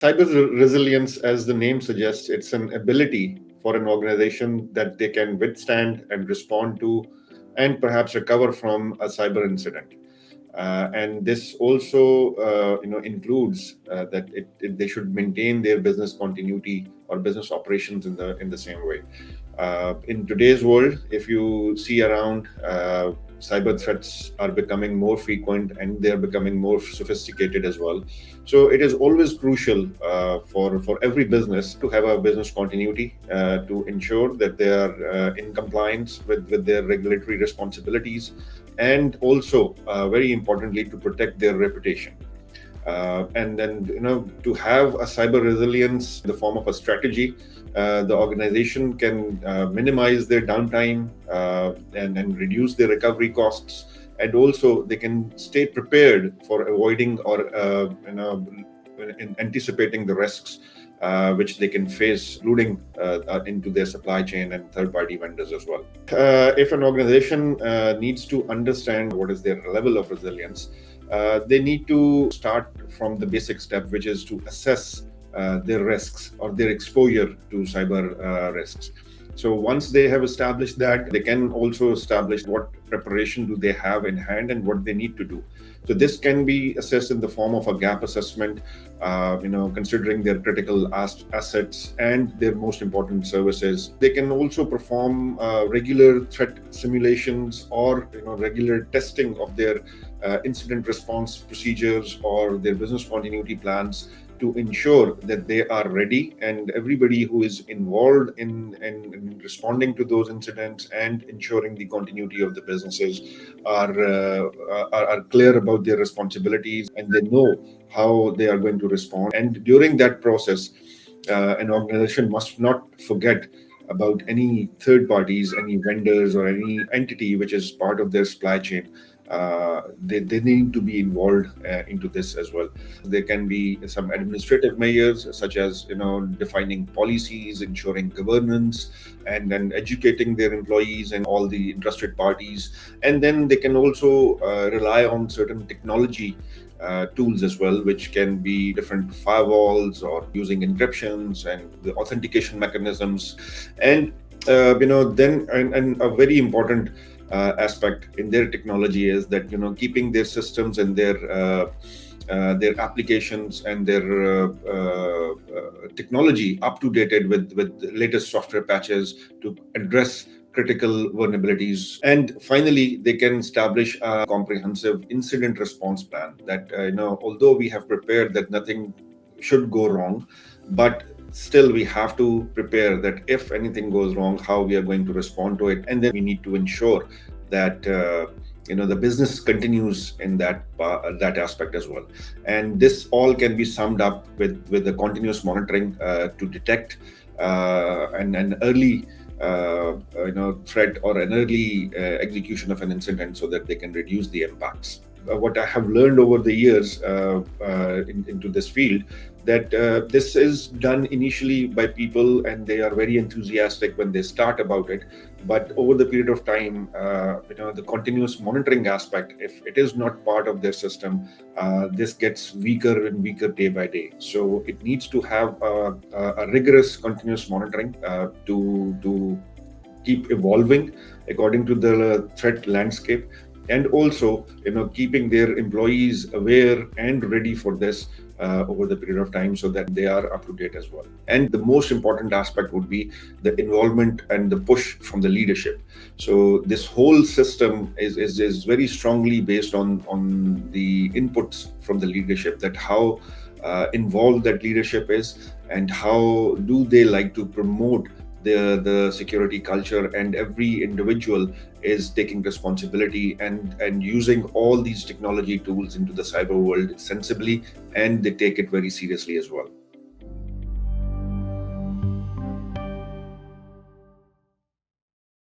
Resilience, as the name suggests, it's an ability for an organization that they can withstand and respond to and perhaps recover from a cyber incident. And this also, includes that they should maintain their business continuity or business operations in the same way. In today's world, if you see around, cyber threats are becoming more frequent and they are becoming more sophisticated as well. So it is always crucial for every business to have a business continuity to ensure that they are in compliance with their regulatory responsibilities, and also, very importantly, to protect their reputation. And then, to have a cyber resilience in the form of a strategy, the organization can minimize their downtime and reduce their recovery costs, and also they can stay prepared for avoiding or in anticipating the risks which they can face, including into their supply chain and third-party vendors as well. If an organization needs to understand what is their level of resilience, they need to start from the basic step, which is to assess their risks or their exposure to cyber risks. So once they have established that, they can also establish what preparation do they have in hand and what they need to do. So this can be assessed in the form of a gap assessment, considering their critical assets and their most important services. They can also perform regular threat simulations or regular testing of their incident response procedures or their business continuity plans to ensure that they are ready, and everybody who is involved in responding to those incidents and ensuring the continuity of the businesses are clear about their responsibilities, and they know how they are going to respond. And during that process, an organization must not forget about any third parties, any vendors, or any entity which is part of their supply chain. They need to be involved into this as well. There can be some administrative measures, such as defining policies, ensuring governance, and then educating their employees and all the interested parties. And then they can also rely on certain technology tools as well, which can be different firewalls or using encryptions and the authentication mechanisms. And then and a very important aspect in their technology is that keeping their systems and their applications and their technology up to date with latest software patches to address critical vulnerabilities. And finally, they can establish a comprehensive incident response plan that although we have prepared that nothing should go wrong, but still we have to prepare that if anything goes wrong, how we are going to respond to it. And then we need to ensure that the business continues in that aspect as well. And this all can be summed up with the continuous monitoring to detect an early threat or an early execution of an incident, so that they can reduce the impacts. What I have learned over the years into this field, that this is done initially by people and they are very enthusiastic when they start about it. But over the period of time, the continuous monitoring aspect, if it is not part of their system, this gets weaker and weaker day by day. So it needs to have a rigorous continuous monitoring to keep evolving according to the threat landscape, and also keeping their employees aware and ready for this over the period of time, so that they are up to date as well. And the most important aspect would be the involvement and the push from the leadership. So this whole system is very strongly based on the inputs from the leadership, that how involved that leadership is and how do they like to promote the security culture, and every individual is taking responsibility and using all these technology tools into the cyber world sensibly, and they take it very seriously as well.